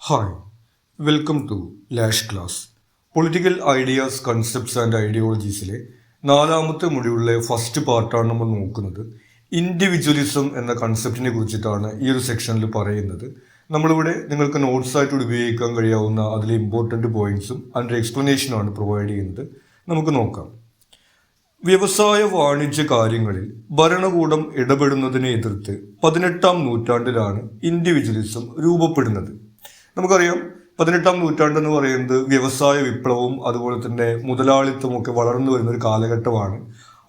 Hi, welcome to Lash class. Political ideas, concepts and ഐഡിയോളജീസിലെ നാലാമത്തെ മൊഡ്യൂളിലെ ഫസ്റ്റ് പാർട്ടാണ് നമ്മൾ നോക്കുന്നത്. ഇൻഡിവിജ്വലിസം എന്ന കൺസെപ്റ്റിനെ കുറിച്ചിട്ടാണ് ഈ ഒരു സെക്ഷനിൽ പറയുന്നത്. നമ്മളിവിടെ നിങ്ങൾക്ക് നോട്ട്സായിട്ട് ഉപയോഗിക്കാൻ കഴിയാവുന്ന അതിലെ ഇമ്പോർട്ടൻറ്റ് പോയിന്റ്സും അതിൻ്റെ എക്സ്പ്ലനേഷനുമാണ് പ്രൊവൈഡ് ചെയ്യുന്നത്. നമുക്ക് നോക്കാം. വ്യവസായ വാണിജ്യ കാര്യങ്ങളിൽ ഭരണകൂടം ഇടപെടുന്നതിനെ എതിർത്ത് 18-ാം നൂറ്റാണ്ടിലാണ് ഇൻഡിവിജ്വലിസം രൂപപ്പെടുന്നത്. നമുക്കറിയാം, 18-ാം നൂറ്റാണ്ട് എന്ന് പറയുന്നത് വ്യവസായ വിപ്ലവവും അതുപോലെ തന്നെ മുതലാളിത്തവും ഒക്കെ വളർന്നു വരുന്ന ഒരു കാലഘട്ടമാണ്.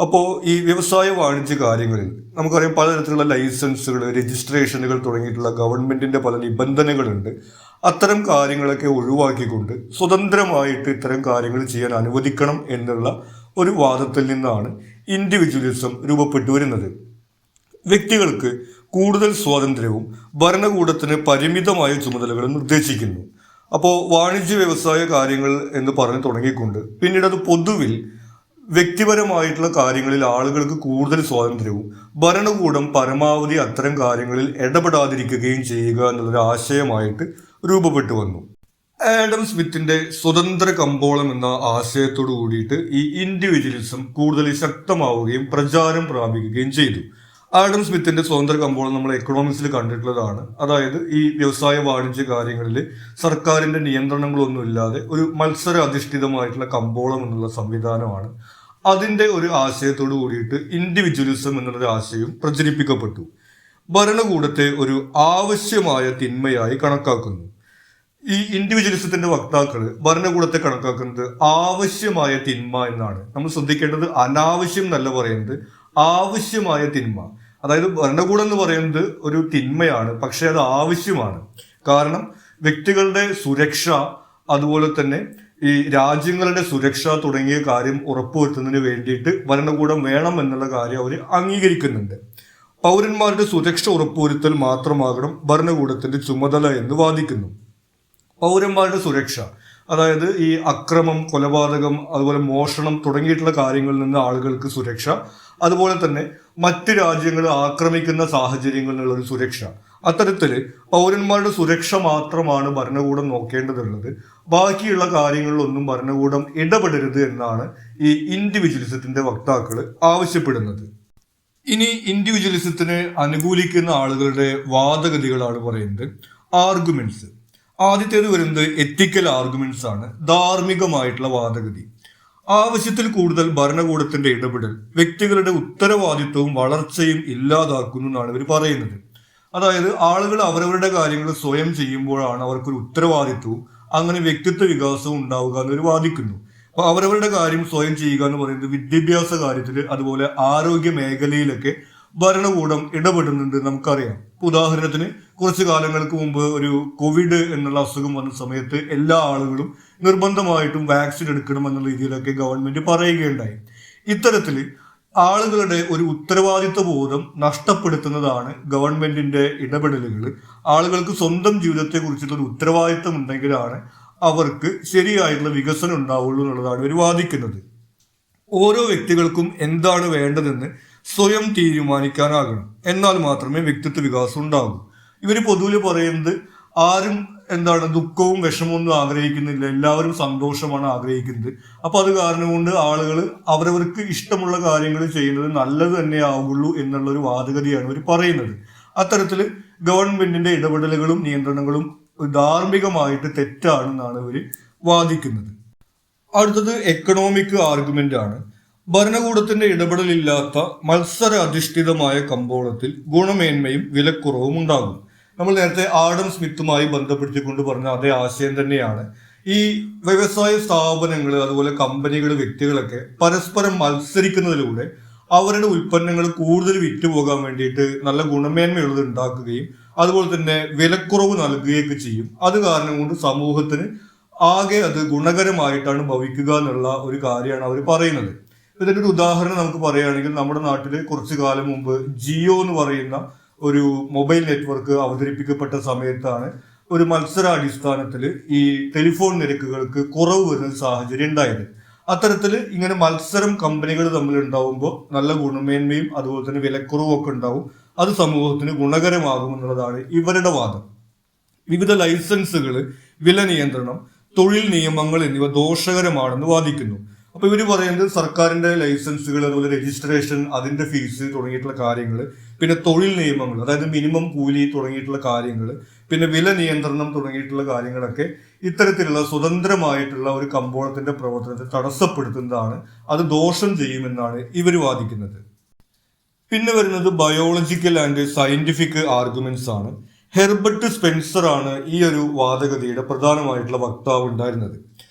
അപ്പോൾ ഈ വ്യവസായ വാണിജ്യ കാര്യങ്ങളിൽ നമുക്കറിയാം പലതരത്തിലുള്ള ലൈസൻസുകൾ, രജിസ്ട്രേഷനുകൾ തുടങ്ങിയിട്ടുള്ള ഗവൺമെന്റിന്റെ പല നിബന്ധനകളുണ്ട്. അത്തരം കാര്യങ്ങളൊക്കെ ഒഴിവാക്കിക്കൊണ്ട് സ്വതന്ത്രമായിട്ട് ഇത്തരം കാര്യങ്ങൾ ചെയ്യാൻ അനുവദിക്കണം എന്നുള്ള ഒരു വാദത്തിൽ നിന്നാണ് ഇൻഡിവിജ്വലിസം രൂപപ്പെട്ടു വരുന്നത്. വ്യക്തികൾക്ക് കൂടുതൽ സ്വാതന്ത്ര്യവും ഭരണകൂടത്തിന് പരിമിതമായ ചുമതലകളും നിർദ്ദേശിക്കുന്നു. അപ്പോൾ വാണിജ്യ വ്യവസായ കാര്യങ്ങൾ എന്ന് പറഞ്ഞു തുടങ്ങിക്കൊണ്ട് പിന്നീട് അത് പൊതുവിൽ വ്യക്തിപരമായിട്ടുള്ള കാര്യങ്ങളിൽ ആളുകൾക്ക് കൂടുതൽ സ്വാതന്ത്ര്യവും ഭരണകൂടം പരമാവധി അത്തരം കാര്യങ്ങളിൽ ഇടപെടാതിരിക്കുകയും ചെയ്യുക എന്നുള്ളൊരു ആശയമായിട്ട് രൂപപ്പെട്ടു വന്നു. ആഡം സ്മിത്തിന്റെ സ്വതന്ത്ര കമ്പോളം എന്ന ആശയത്തോടു കൂടിയിട്ട് ഈ ഇൻഡിവിജ്വലിസം കൂടുതൽ ശക്തമാവുകയും പ്രചാരം പ്രാപിക്കുകയും ചെയ്തു. ആഡം സ്മിത്തിന്റെ സ്വതന്ത്ര കമ്പോളം നമ്മൾ എക്കണോമിക്സിൽ കണ്ടിട്ടുള്ളതാണ്. അതായത് ഈ വ്യവസായ വാണിജ്യ കാര്യങ്ങളിൽ സർക്കാരിന്റെ നിയന്ത്രണങ്ങളൊന്നും ഇല്ലാതെ ഒരു മത്സര അധിഷ്ഠിതമായിട്ടുള്ള കമ്പോളം എന്നുള്ള സംവിധാനമാണ്. അതിന്റെ ഒരു ആശയത്തോടു കൂടിയിട്ട് ഇൻഡിവിജ്വലിസം എന്നുള്ള ആശയം പ്രചരിപ്പിക്കപ്പെട്ടു. ഭരണകൂടത്തെ ഒരു ആവശ്യമായ തിന്മയായി കണക്കാക്കുന്നു. ഈ ഇൻഡിവിജ്വലിസത്തിന്റെ വക്താക്കൾ ഭരണകൂടത്തെ കണക്കാക്കുന്നത് ആവശ്യമായ തിന്മ എന്നാണ്. നമ്മൾ ശ്രദ്ധിക്കേണ്ടത് അനാവശ്യം എന്നല്ല പറയുന്നത്, ആവശ്യമായ തിന്മ. അതായത് ഭരണകൂടം എന്ന് പറയുന്നത് ഒരു തിന്മയാണ്, പക്ഷെ അത് ആവശ്യമാണ്. കാരണം വ്യക്തികളുടെ സുരക്ഷ, അതുപോലെ തന്നെ ഈ രാജ്യങ്ങളുടെ സുരക്ഷ തുടങ്ങിയ കാര്യം ഉറപ്പുവരുത്തുന്നതിന് വേണ്ടിയിട്ട് ഭരണകൂടം വേണം എന്നുള്ള കാര്യം അവർ അംഗീകരിക്കുന്നുണ്ട്. പൗരന്മാരുടെ സുരക്ഷ ഉറപ്പുവരുത്തൽ മാത്രമാകണം ഭരണകൂടത്തിന്റെ ചുമതല എന്ന് വാദിക്കുന്നു. പൗരന്മാരുടെ സുരക്ഷ, അതായത് ഈ അക്രമം, കൊലപാതകം, അതുപോലെ മോഷണം തുടങ്ങിയിട്ടുള്ള കാര്യങ്ങളിൽ നിന്ന് ആളുകൾക്ക് സുരക്ഷ, അതുപോലെ തന്നെ മറ്റ് രാജ്യങ്ങൾ ആക്രമിക്കുന്ന സാഹചര്യങ്ങളിലുള്ള ഒരു സുരക്ഷ. അത്തരത്തില് പൗരന്മാരുടെ സുരക്ഷ മാത്രമാണ് ഭരണകൂടം നോക്കേണ്ടതുള്ളത്. ബാക്കിയുള്ള കാര്യങ്ങളിലൊന്നും ഭരണകൂടം ഇടപെടരുത് എന്നാണ് ഈ ഇൻഡിവിജ്വലിസത്തിന്റെ വക്താക്കൾ ആവശ്യപ്പെടുന്നത്. ഇനി ഇൻഡിവിജ്വലിസത്തിനെ അനുകൂലിക്കുന്ന ആളുകളുടെ വാദഗതികളാണ് പറയുന്നത്. ആർഗ്യുമെന്റ്സ്. ആദ്യത്തേത് വരുന്നത് എത്തിക്കൽ ആർഗ്യുമെന്റ്സ് ആണ്, ധാർമ്മികമായിട്ടുള്ള വാദഗതി. ആവശ്യത്തിൽ കൂടുതൽ ഭരണകൂടത്തിന്റെ ഇടപെടൽ വ്യക്തികളുടെ ഉത്തരവാദിത്വവും വളർച്ചയും ഇല്ലാതാക്കുന്നു എന്നാണ് ഇവർ പറയുന്നത്. അതായത് ആളുകൾ അവരവരുടെ കാര്യങ്ങൾ സ്വയം ചെയ്യുമ്പോഴാണ് അവർക്കൊരു ഉത്തരവാദിത്വവും അങ്ങനെ വ്യക്തിത്വ വികാസവും ഉണ്ടാവുക എന്നൊരു വാദിക്കുന്നു. അപ്പൊ അവരവരുടെ കാര്യം സ്വയം ചെയ്യുക എന്ന് പറയുന്നത് വിദ്യാഭ്യാസ കാര്യത്തിൽ, അതുപോലെ ആരോഗ്യ മേഖലയിലൊക്കെ ഭരണകൂടം ഇടപെടുന്നുണ്ട് നമുക്കറിയാം. ഉദാഹരണത്തിന് കുറച്ചു കാലങ്ങൾക്ക് മുമ്പ് ഒരു കോവിഡ് എന്നുള്ള അസുഖം വന്ന സമയത്ത് എല്ലാ ആളുകളും നിർബന്ധമായിട്ടും വാക്സിൻ എടുക്കണം എന്നുള്ള രീതിയിലൊക്കെ ഗവൺമെന്റ് പറയുകയുണ്ടായി. ഇത്തരത്തിൽ ആളുകളുടെ ഒരു ഉത്തരവാദിത്വ ബോധം നഷ്ടപ്പെടുത്തുന്നതാണ് ഗവൺമെന്റിന്റെ ഇടപെടലുകൾ. ആളുകൾക്ക് സ്വന്തം ജീവിതത്തെ കുറിച്ചിട്ടൊരു ഉത്തരവാദിത്വം ഉണ്ടെങ്കിലാണ് അവർക്ക് ശരിയായിട്ടുള്ള വികസനം ഉണ്ടാവുള്ളൂ എന്നുള്ളതാണ് ഇവർ വാദിക്കുന്നത്. ഓരോ വ്യക്തികൾക്കും എന്താണ് വേണ്ടതെന്ന് സ്വയം തീരുമാനിക്കാനാകണം, എന്നാൽ മാത്രമേ വ്യക്തിത്വ വികാസം ഉണ്ടാകൂ. ഇവർ പൊതുവിൽ പറയുന്നത് ആരും ദുഃഖവും വിഷമമൊന്നും ആഗ്രഹിക്കുന്നില്ല, എല്ലാവരും സന്തോഷമാണ് ആഗ്രഹിക്കുന്നത്. അപ്പൊ അത് കാരണം കൊണ്ട് ആളുകൾ അവരവർക്ക് ഇഷ്ടമുള്ള കാര്യങ്ങൾ ചെയ്യുന്നത് നല്ലത് തന്നെ ആവുള്ളൂ എന്നുള്ള ഒരു വാദഗതിയാണ് ഇവർ പറയുന്നത്. അത്തരത്തിൽ ഗവൺമെന്റിന്റെ ഇടപെടലുകളും നിയന്ത്രണങ്ങളും ധാർമ്മികമായിട്ട് തെറ്റാണെന്നാണ് ഇവർ വാദിക്കുന്നത്. അടുത്തത് എക്കണോമിക് ആർഗ്യുമെന്റ് ആണ്. ഭരണകൂടത്തിന്റെ ഇടപെടലില്ലാത്ത മത്സര അധിഷ്ഠിതമായ കമ്പോളത്തിൽ ഗുണമേന്മയും വിലക്കുറവും ഉണ്ടാകും. നമ്മൾ നേരത്തെ ആഡം സ്മിത്തുമായി ബന്ധപ്പെടുത്തിക്കൊണ്ട് പറഞ്ഞ അതേ ആശയം തന്നെയാണ്. ഈ വ്യവസായ സ്ഥാപനങ്ങൾ, അതുപോലെ കമ്പനികൾ, വ്യക്തികളൊക്കെ പരസ്പരം മത്സരിക്കുന്നതിലൂടെ അവരുടെ ഉൽപ്പന്നങ്ങൾ കൂടുതൽ വിറ്റുപോകാൻ വേണ്ടിയിട്ട് നല്ല ഗുണമേന്മയുള്ളത് ഉണ്ടാക്കുകയും അതുപോലെ തന്നെ വിലക്കുറവ് നൽകുകയൊക്കെ ചെയ്യും. അത് കാരണം കൊണ്ട് സമൂഹത്തിന് ആകെ അത് ഗുണകരമായിട്ടാണ് ഭവിക്കുക എന്നുള്ള ഒരു കാര്യമാണ് അവർ പറയുന്നത്. ഇതിന്റെ ഒരു ഉദാഹരണം നമുക്ക് പറയുകയാണെങ്കിൽ, നമ്മുടെ നാട്ടിൽ കുറച്ചു കാലം മുമ്പ് ജിയോ എന്ന് പറയുന്ന ഒരു മൊബൈൽ നെറ്റ്വർക്ക് അവതരിപ്പിക്കപ്പെട്ട സമയത്താണ് ഒരു മത്സരാടിസ്ഥാനത്തിൽ ഈ ടെലിഫോൺ നിരക്കുകൾക്ക് കുറവ് വരുന്ന സാഹചര്യം ഉണ്ടായത്. അത്തരത്തിൽ ഇങ്ങനെ മത്സരം കമ്പനികൾ തമ്മിൽ ഉണ്ടാവുമ്പോൾ നല്ല ഗുണമേന്മയും അതുപോലെ തന്നെ വിലക്കുറവും ഒക്കെ ഉണ്ടാവും. അത് സമൂഹത്തിന് ഗുണകരമാകും എന്നുള്ളതാണ് ഇവരുടെ വാദം. വിവിധ ലൈസൻസുകൾ, വില നിയന്ത്രണം, തൊഴിൽ നിയമങ്ങൾ എന്നിവ ദോഷകരമാണെന്ന് വാദിക്കുന്നു. അപ്പൊ ഇവർ പറയുന്നത് സർക്കാരിന്റെ ലൈസൻസുകൾ, അതുപോലെ രജിസ്ട്രേഷൻ, അതിന്റെ ഫീസ് തുടങ്ങിയിട്ടുള്ള കാര്യങ്ങൾ, പിന്നെ തൊഴിൽ നിയമങ്ങൾ, അതായത് മിനിമം കൂലി തുടങ്ങിയിട്ടുള്ള കാര്യങ്ങൾ, പിന്നെ വില നിയന്ത്രണം തുടങ്ങിയിട്ടുള്ള കാര്യങ്ങളൊക്കെ ഇത്തരത്തിലുള്ള സ്വതന്ത്രമായിട്ടുള്ള ഒരു കമ്പോളത്തിന്റെ പ്രവർത്തനത്തെ തടസ്സപ്പെടുത്തുന്നതാണ്, അത് ദോഷം ചെയ്യുമെന്നാണ് ഇവർ വാദിക്കുന്നത്. പിന്നെ വരുന്നത് ബയോളജിക്കൽ ആൻഡ് സയന്റിഫിക് ആർഗ്യുമെന്റ്സ് ആണ്. ഹെർബർട്ട് സ്പെൻസർ ആണ് ഈ ഒരു വാദഗതിയുടെ പ്രധാനമായിട്ടുള്ള വക്താവ് ഉണ്ടായിരുന്നത്.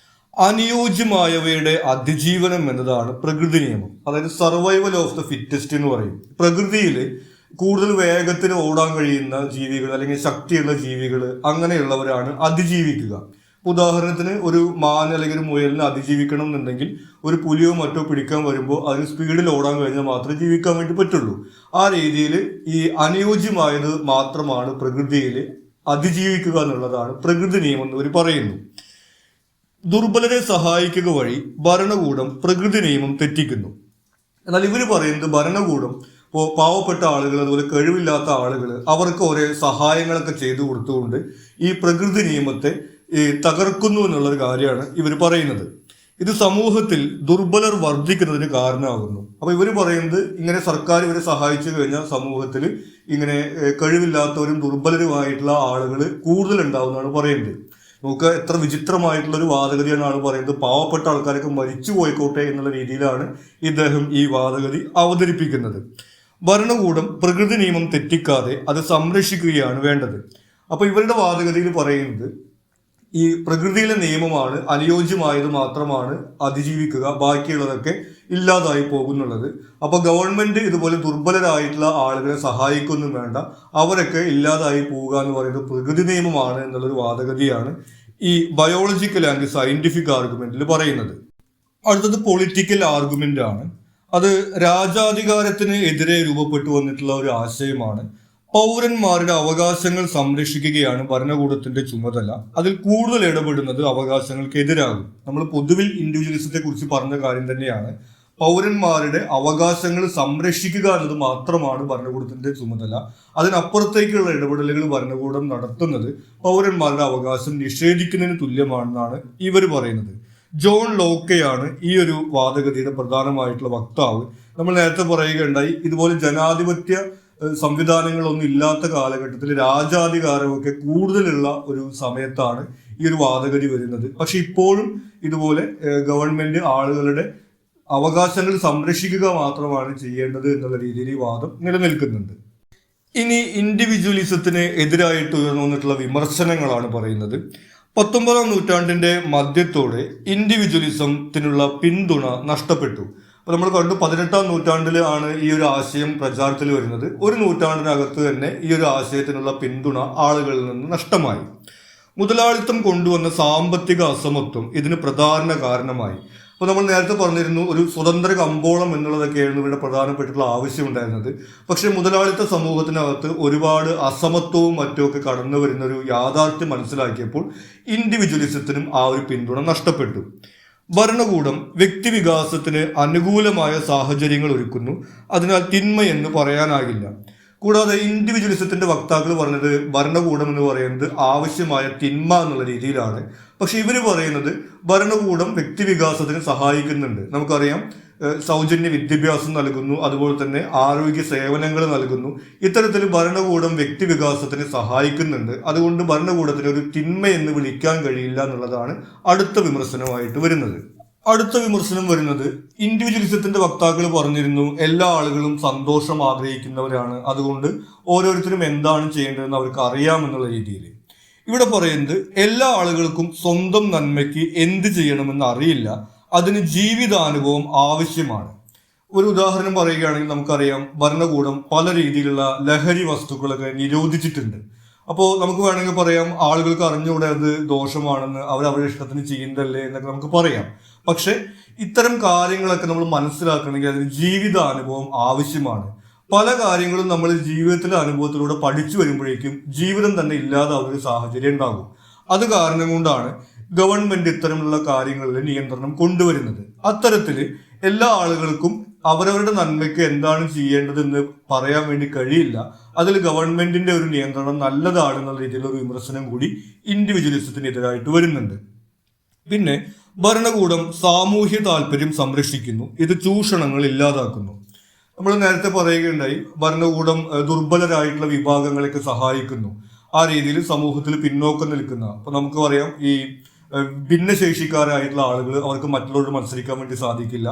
അനുയോജ്യമായവയുടെ അതിജീവനം എന്നതാണ് പ്രകൃതി നിയമം, അതായത് സർവൈവൽ ഓഫ് ദ ഫിറ്റസ്റ്റ് എന്ന് പറയും. പ്രകൃതിയിൽ കൂടുതൽ വേഗത്തിൽ ഓടാൻ കഴിയുന്ന ജീവികൾ അല്ലെങ്കിൽ ശക്തിയുള്ള ജീവികൾ അങ്ങനെയുള്ളവരാണ് അതിജീവിക്കുക. ഉദാഹരണത്തിന് ഒരു മാൻ അല്ലെങ്കിൽ ഒരു മുയലിനെ അതിജീവിക്കണം എന്നുണ്ടെങ്കിൽ ഒരു പുലിയോ മറ്റോ പിടിക്കാൻ വരുമ്പോൾ അതിന് സ്പീഡിൽ ഓടാൻ കഴിഞ്ഞാൽ മാത്രമേ ജീവിക്കാൻ വേണ്ടി പറ്റുള്ളൂ. ആ രീതിയിൽ ഈ അനുയോജ്യമായത് മാത്രമാണ് പ്രകൃതിയിൽ അതിജീവിക്കുക എന്നുള്ളതാണ് പ്രകൃതി നിയമം എന്ന് ഇവർ പറയുന്നു. ദുർബലരെ സഹായിക്കുക വഴി ഭരണകൂടം പ്രകൃതി നിയമം തെറ്റിക്കുന്നു. എന്നാൽ ഇവർ പറയുന്നത് ഭരണകൂടം ഇപ്പോൾ പാവപ്പെട്ട ആളുകൾ, അതുപോലെ കഴിവില്ലാത്ത ആളുകൾ, അവർക്ക് ഒരേ സഹായങ്ങളൊക്കെ ചെയ്തു കൊടുത്തുകൊണ്ട് ഈ പ്രകൃതി നിയമത്തെ തകർക്കുന്നു എന്നുള്ളൊരു കാര്യമാണ് ഇവർ പറയുന്നത്. ഇത് സമൂഹത്തിൽ ദുർബലർ വർദ്ധിക്കുന്നതിന് കാരണമാകുന്നു. അപ്പൊ ഇവർ പറയുന്നത് ഇങ്ങനെ സർക്കാർ ഇവരെ സഹായിച്ചു കഴിഞ്ഞാൽ സമൂഹത്തിൽ ഇങ്ങനെ കഴിവില്ലാത്തവരും ദുർബലരുമായിട്ടുള്ള ആളുകൾ കൂടുതൽ ഉണ്ടാവുന്നതാണ് പറയുന്നത്. നമുക്ക് എത്ര വിചിത്രമായിട്ടുള്ള ഒരു വാദഗതിയാണ് ആൾ പറയുന്നത്. പാവപ്പെട്ട ആൾക്കാരൊക്കെ മരിച്ചു പോയിക്കോട്ടെ എന്നുള്ള രീതിയിലാണ് ഇദ്ദേഹം ഈ വാദഗതി അവതരിപ്പിക്കുന്നത്. ഭരണകൂടം പ്രകൃതി നിയമം തെറ്റിക്കാതെ അത് സംരക്ഷിക്കുകയാണ് വേണ്ടത്. അപ്പൊ ഇവരുടെ വാദഗതിയിൽ പറയുന്നത് ഈ പ്രകൃതിയിലെ നിയമമാണ് അനുയോജ്യമായത് മാത്രമാണ് അതിജീവിക്കുക, ബാക്കിയുള്ളതൊക്കെ ഇല്ലാതായി പോകുന്നുള്ളത്. അപ്പൊ ഗവൺമെന്റ് ഇതുപോലെ ദുർബലരായിട്ടുള്ള ആളുകളെ സഹായിക്കൊന്നും വേണ്ട, അവരൊക്കെ ഇല്ലാതായി പോവുക എന്ന് പറയുന്നത് പ്രകൃതി നിയമമാണ് എന്നുള്ളൊരു വാദഗതിയാണ് ഈ ബയോളജിക്കൽ ആൻഡ് സയന്റിഫിക് ആർഗ്യുമെന്റിൽ പറയുന്നത്. അടുത്തത് പൊളിറ്റിക്കൽ ആർഗ്യുമെന്റ് ആണ്. അത് രാജാധികാരത്തിന് എതിരെ രൂപപ്പെട്ടു വന്നിട്ടുള്ള ഒരു ആശയമാണ്. പൗരന്മാരുടെ അവകാശങ്ങൾ സംരക്ഷിക്കുകയാണ് ഭരണകൂടത്തിന്റെ ചുമതല. അതിൽ കൂടുതൽ ഇടപെടുന്നത് അവകാശങ്ങൾക്കെതിരാകും. നമ്മൾ പൊതുവിൽ ഇൻഡിവിജ്വലിസത്തെ കുറിച്ച് പറഞ്ഞ കാര്യം തന്നെയാണ്. പൗരന്മാരുടെ അവകാശങ്ങൾ സംരക്ഷിക്കുക എന്നത് മാത്രമാണ് ഭരണകൂടത്തിന്റെ ചുമതല. അതിനപ്പുറത്തേക്കുള്ള ഇടപെടലുകൾ ഭരണകൂടം നടത്തുന്നത് പൗരന്മാരുടെ അവകാശം നിഷേധിക്കുന്നതിന് തുല്യമാണെന്നാണ് ഇവർ പറയുന്നത്. ജോൺ ലോക്കെയാണ് ഈ ഒരു വാദഗതിയുടെ പ്രധാനമായിട്ടുള്ള വക്താവ്. നമ്മൾ നേരത്തെ പറയുകയുണ്ടായി, ഇതുപോലെ ജനാധിപത്യ സംവിധാനങ്ങളൊന്നും ഇല്ലാത്ത കാലഘട്ടത്തിൽ രാജാധികാരമൊക്കെ കൂടുതലുള്ള ഒരു സമയത്താണ് ഈ ഒരു വാദഗതി വരുന്നത്. പക്ഷെ ഇപ്പോഴും ഇതുപോലെ ഗവൺമെന്റ് ആളുകളുടെ അവകാശങ്ങൾ സംരക്ഷിക്കുക മാത്രമാണ് ചെയ്യേണ്ടത് എന്നുള്ള രീതിയിൽ ഈ വാദം നിലനിൽക്കുന്നുണ്ട്. ഇനി ഇൻഡിവിജ്വലിസത്തിന് എതിരായിട്ട് ഉയർന്നു വന്നിട്ടുള്ള വിമർശനങ്ങളാണ് പറയുന്നത്. 19-ാം നൂറ്റാണ്ടിന്റെ മധ്യത്തോടെ ഇൻഡിവിജ്വലിസത്തിനുള്ള പിന്തുണ നഷ്ടപ്പെട്ടു. അപ്പൊ നമ്മൾ കണ്ടു 18-ാം നൂറ്റാണ്ടിൽ ആണ് ഈ ഒരു ആശയം പ്രചാരത്തിൽ വരുന്നത്. ഒരു നൂറ്റാണ്ടിനകത്ത് തന്നെ ഈ ഒരു ആശയത്തിനുള്ള പിന്തുണ ആളുകളിൽ നിന്ന് നഷ്ടമായി. മുതലാളിത്തം കൊണ്ടുവന്ന സാമ്പത്തിക അസമത്വം ഇതിന് പ്രധാന കാരണമായി. അപ്പോൾ നമ്മൾ നേരത്തെ പറഞ്ഞിരുന്നു, ഒരു സ്വതന്ത്ര കമ്പോളം എന്നുള്ളതൊക്കെയായിരുന്നു ഇവിടെ പ്രധാനപ്പെട്ടിട്ടുള്ള ആവശ്യം ഉണ്ടായിരുന്നത്. പക്ഷെ മുതലാളിത്ത സമൂഹത്തിനകത്ത് ഒരുപാട് അസമത്വവും മറ്റുമൊക്കെ കടന്നു വരുന്ന ഒരു യാഥാർത്ഥ്യം മനസ്സിലാക്കിയപ്പോൾ ഇൻഡിവിജ്വലിസത്തിനും ആ ഒരു പിന്തുണ നഷ്ടപ്പെട്ടു. ഭരണകൂടം വ്യക്തിവികാസത്തിന് അനുകൂലമായ സാഹചര്യങ്ങൾ ഒരുക്കുന്നു, അതിനാൽ തിന്മയെന്ന് പറയാനാകില്ല. കൂടാതെ ഇൻഡിവിജ്വലിസത്തിന്റെ വക്താക്കൾ പറഞ്ഞത് ഭരണകൂടം എന്ന് പറയുന്നത് ആവശ്യമായ തിന്മ എന്നുള്ള രീതിയിലാണ്. പക്ഷെ ഇവർ പറയുന്നത് ഭരണകൂടം വ്യക്തിവികാസത്തിന് സഹായിക്കുന്നുണ്ട്. നമുക്കറിയാം, സൗജന്യ വിദ്യാഭ്യാസം നൽകുന്നു, അതുപോലെ തന്നെ ആരോഗ്യ സേവനങ്ങൾ നൽകുന്നു. ഇത്തരത്തിൽ ഭരണകൂടം വ്യക്തിവികാസത്തിന് സഹായിക്കുന്നുണ്ട്. അതുകൊണ്ട് ഭരണകൂടത്തിന് ഒരു തിന്മ എന്ന് വിളിക്കാൻ കഴിയില്ല എന്നുള്ളതാണ് അടുത്ത വിമർശനമായിട്ട് വരുന്നത്. അടുത്ത വിമർശനം വരുന്നത്, ഇൻഡിവിജ്വലിസത്തിന്റെ വക്താക്കൾ പറഞ്ഞിരുന്നു എല്ലാ ആളുകളും സന്തോഷം ആഗ്രഹിക്കുന്നവരാണ്, അതുകൊണ്ട് ഓരോരുത്തരും എന്താണ് ചെയ്യേണ്ടതെന്ന് അവർക്ക് അറിയാമെന്നുള്ള രീതിയിൽ. ഇവിടെ പറയുന്നത് എല്ലാ ആളുകൾക്കും സ്വന്തം നന്മയ്ക്ക് എന്ത് ചെയ്യണമെന്ന് അറിയില്ല, അതിന് ജീവിതാനുഭവം ആവശ്യമാണ്. ഒരു ഉദാഹരണം പറയുകയാണെങ്കിൽ നമുക്കറിയാം, ഭരണകൂടം പല രീതിയിലുള്ള ലഹരി വസ്തുക്കളൊക്കെ നിരോധിച്ചിട്ടുണ്ട്. അപ്പോൾ നമുക്ക് വേണമെങ്കിൽ പറയാം ആളുകൾക്ക് അറിഞ്ഞുകൂടെ അത് ദോഷമാണെന്ന്, അവരവരുടെ ഇഷ്ടത്തിന് ചെയ്യുന്നതല്ലേ എന്നൊക്കെ നമുക്ക് പറയാം. പക്ഷെ ഇത്തരം കാര്യങ്ങളൊക്കെ നമ്മൾ മനസ്സിലാക്കണമെങ്കിൽ അതിന് ജീവിതാനുഭവം ആവശ്യമാണ്. പല കാര്യങ്ങളും നമ്മൾ ജീവിതത്തിലെ അനുഭവത്തിലൂടെ പഠിച്ചു വരുമ്പോഴേക്കും ജീവിതം തന്നെ ഇല്ലാതാവുന്ന ഒരു സാഹചര്യം ഉണ്ടാകും. അത് കാരണം കൊണ്ടാണ് ഗവൺമെന്റ് ഇത്തരമുള്ള കാര്യങ്ങളിൽ നിയന്ത്രണം കൊണ്ടുവരുന്നത്. അത്തരത്തിൽ എല്ലാ ആളുകൾക്കും അവരവരുടെ നന്മയ്ക്ക് എന്താണ് ചെയ്യേണ്ടതെന്ന് പറയാൻ വേണ്ടി കഴിയില്ല. അതിൽ ഗവൺമെന്റിന്റെ ഒരു നിയന്ത്രണം നല്ലതാണെന്നുള്ള രീതിയിലുള്ള ഒരു വിമർശനം കൂടി ഇൻഡിവിജ്വലിസത്തിനെതിരായിട്ട് വരുന്നുണ്ട്. പിന്നെ ഭരണകൂടം സാമൂഹ്യ താല്പര്യം സംരക്ഷിക്കുന്നു, ഇത് ചൂഷണങ്ങൾ ഇല്ലാതാക്കുന്നു. നമ്മൾ നേരത്തെ പറയുകയുണ്ടായി, ഭരണകൂടം ദുർബലരായിട്ടുള്ള വിഭാഗങ്ങളെയൊക്കെ സഹായിക്കുന്നു. ആ രീതിയിൽ സമൂഹത്തിൽ പിന്നോക്കം നിൽക്കുന്ന, അപ്പൊ നമുക്ക് പറയാം, ഈ ഭിന്നശേഷിക്കാരായിട്ടുള്ള ആളുകൾ, അവർക്ക് മറ്റുള്ളവരോട് മത്സരിക്കാൻ വേണ്ടി സാധിക്കില്ല.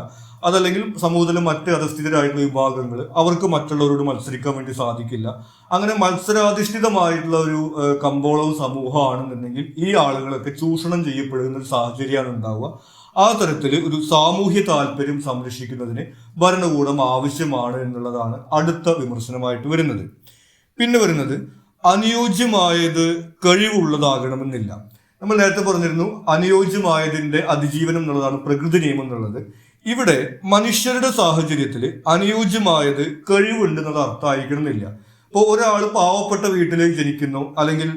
അതല്ലെങ്കിൽ സമൂഹത്തിലെ മറ്റ് അധസ്ഥിതരായിട്ടുള്ള വിഭാഗങ്ങൾ, അവർക്ക് മറ്റുള്ളവരോട് മത്സരിക്കാൻ വേണ്ടി സാധിക്കില്ല. അങ്ങനെ മത്സരാധിഷ്ഠിതമായിട്ടുള്ള ഒരു കമ്പോളവും സമൂഹമാണെന്നുണ്ടെങ്കിൽ ഈ ആളുകളൊക്കെ ചൂഷണം ചെയ്യപ്പെടുന്ന ഒരു സാഹചര്യമാണ് ഉണ്ടാവുക. ആ തരത്തിൽ ഒരു സാമൂഹ്യ താല്പര്യം സംരക്ഷിക്കുന്നതിന് ഭരണകൂടം ആവശ്യമാണ് എന്നുള്ളതാണ് അടുത്ത വിമർശനമായിട്ട് വരുന്നത്. പിന്നെ വരുന്നത്, അനുയോജ്യമായത് കഴിവുള്ളതാകണമെന്നില്ല. നമ്മൾ നേരത്തെ പറഞ്ഞിരുന്നു, അനുയോജ്യമായതിന്റെ അതിജീവനം എന്നുള്ളതാണ് പ്രകൃതി നിയമം എന്നുള്ളത്. ഇവിടെ മനുഷ്യരുടെ സാഹചര്യത്തിൽ അനുയോജ്യമായത് കഴിവുണ്ട് എന്നുള്ള അർത്ഥമായിരിക്കണമെന്നില്ല. ഇപ്പോൾ ഒരാൾ പാവപ്പെട്ട വീട്ടിലേക്ക് ജനിക്കുന്നു, അല്ലെങ്കിൽ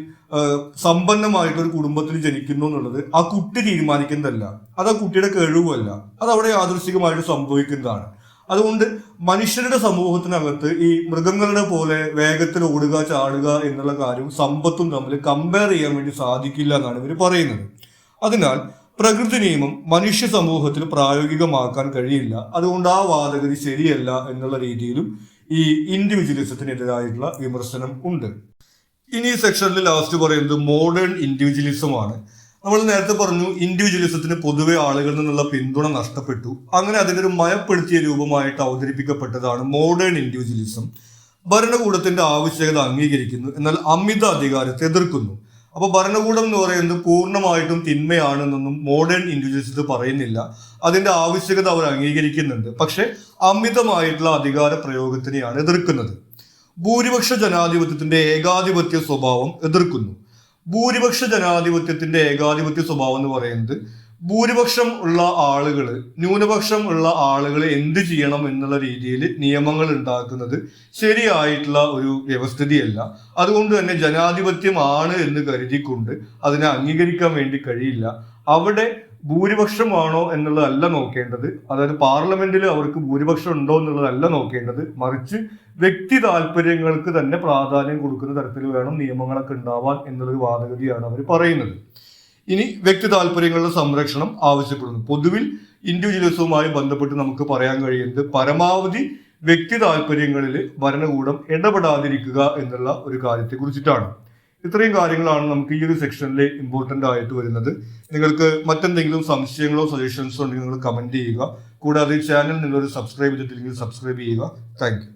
സമ്പന്നമായിട്ടുള്ള ഒരു കുടുംബത്തിൽ ജനിക്കുന്നു എന്നുള്ളത് ആ കുട്ടി തീരുമാനിക്കുന്നതല്ല, അത് ആ കുട്ടിയുടെ കഴിവുമല്ല, അത് അവിടെ യാദൃശ്ചികമായിട്ട് സംഭവിക്കുന്നതാണ്. അതുകൊണ്ട് മനുഷ്യരുടെ സമൂഹത്തിനകത്ത് ഈ മൃഗങ്ങളുടെ പോലെ വേഗത്തിൽ ഓടുക, ചാടുക എന്നുള്ള കാര്യവും സമ്പത്തും തമ്മിൽ കമ്പയർ ചെയ്യാൻ വേണ്ടി സാധിക്കില്ല എന്നാണ് ഇവർ പറയുന്നത്. അതിനാൽ പ്രകൃതി നിയമം മനുഷ്യ സമൂഹത്തിൽ പ്രായോഗികമാക്കാൻ കഴിയില്ല. അതുകൊണ്ട് ആ വാദഗതി ശരിയല്ല എന്നുള്ള രീതിയിലും ഈ ഇൻഡിവിജ്വലിസത്തിനെതിരായിട്ടുള്ള വിമർശനം ഉണ്ട്. ഇനി ഈ സെക്ഷനിൽ ലാസ്റ്റ് പറയുന്നത് മോഡേൺ ഇൻഡിവിജ്വലിസമാണ്. നമ്മൾ നേരത്തെ പറഞ്ഞു, ഇൻഡിവിജ്വലിസത്തിന് പൊതുവെ ആളുകളിൽ നിന്നുള്ള പിന്തുണ നഷ്ടപ്പെട്ടു. അങ്ങനെ അതിനൊരു മയപ്പെടുത്തിയ രൂപമായിട്ട് അവതരിപ്പിക്കപ്പെട്ടതാണ് മോഡേൺ ഇൻഡിവിജ്വലിസം. ഭരണകൂടത്തിന്റെ ആവശ്യകത അംഗീകരിക്കുന്നു, എന്നാൽ അമിത അധികാരത്തെ എതിർക്കുന്നു. അപ്പൊ ഭരണകൂടം എന്ന് പറയുന്നത് പൂർണ്ണമായിട്ടും തിന്മയാണെന്നൊന്നും മോഡേൺ ഇൻഡിവിജ്വലിസത്തിൽ പറയുന്നില്ല. അതിന്റെ ആവശ്യകത അവർ അംഗീകരിക്കുന്നുണ്ട്, പക്ഷെ അമിതമായിട്ടുള്ള അധികാര പ്രയോഗത്തിനെയാണ് എതിർക്കുന്നത്. ഭൂരിപക്ഷ ജനാധിപത്യത്തിന്റെ ഏകാധിപത്യ സ്വഭാവം എതിർക്കുന്നു. ഭൂരിപക്ഷ ജനാധിപത്യത്തിന്റെ ഏകാധിപത്യ സ്വഭാവം എന്ന് പറയുന്നത്, ഭൂരിപക്ഷം ഉള്ള ആളുകൾ ന്യൂനപക്ഷം ഉള്ള ആളുകൾ എന്ത് ചെയ്യണം എന്നുള്ള രീതിയിൽ നിയമങ്ങൾ ഉണ്ടാക്കുന്നത് ശരിയായിട്ടുള്ള ഒരു വ്യവസ്ഥിതിയല്ല. അതുകൊണ്ട് തന്നെ ജനാധിപത്യമാണ് എന്ന് കരുതിക്കൊണ്ട് അതിനെ അംഗീകരിക്കാൻ വേണ്ടി കഴിയില്ല. അവിടെ ഭൂരിപക്ഷമാണോ എന്നുള്ളതല്ല നോക്കേണ്ടത്, അതായത് പാർലമെന്റിൽ അവർക്ക് ഭൂരിപക്ഷം ഉണ്ടോ എന്നുള്ളതല്ല നോക്കേണ്ടത്, മറിച്ച് വ്യക്തി താല്പര്യങ്ങൾക്ക് തന്നെ പ്രാധാന്യം കൊടുക്കുന്ന തരത്തിൽ വേണം നിയമങ്ങളൊക്കെ ഉണ്ടാവാൻ എന്നുള്ളൊരു വാദഗതിയാണ് അവർ പറയുന്നത്. ഇനി വ്യക്തി താല്പര്യങ്ങളുടെ സംരക്ഷണം ആവശ്യപ്പെടുന്നു. പൊതുവിൽ ഇൻഡിവിജ്വലിസവുമായി ബന്ധപ്പെട്ട് നമുക്ക് പറയാൻ കഴിയുന്നത്, പരമാവധി വ്യക്തി താല്പര്യങ്ങളിൽ ഭരണകൂടം ഇടപെടാതിരിക്കുക എന്നുള്ള ഒരു കാര്യത്തെ കുറിച്ചിട്ടാണ്. ഇത്രയും കാര്യങ്ങളാണ് നമുക്ക് ഈ ഒരു സെക്ഷനിൽ ഇമ്പോർട്ടന്റ് ആയിട്ട് വരുന്നത്. നിങ്ങൾക്ക് മറ്റെന്തെങ്കിലും സംശയങ്ങളോ സജഷൻസോ ഉണ്ടെങ്കിൽ നിങ്ങൾ കമന്റ് ചെയ്യുക. കൂടാതെ ഈ ചാനൽ നിങ്ങൾ സബ്സ്ക്രൈബ് ചെയ്തിട്ടില്ലെങ്കിൽ സബ്സ്ക്രൈബ് ചെയ്യുക. Thank you.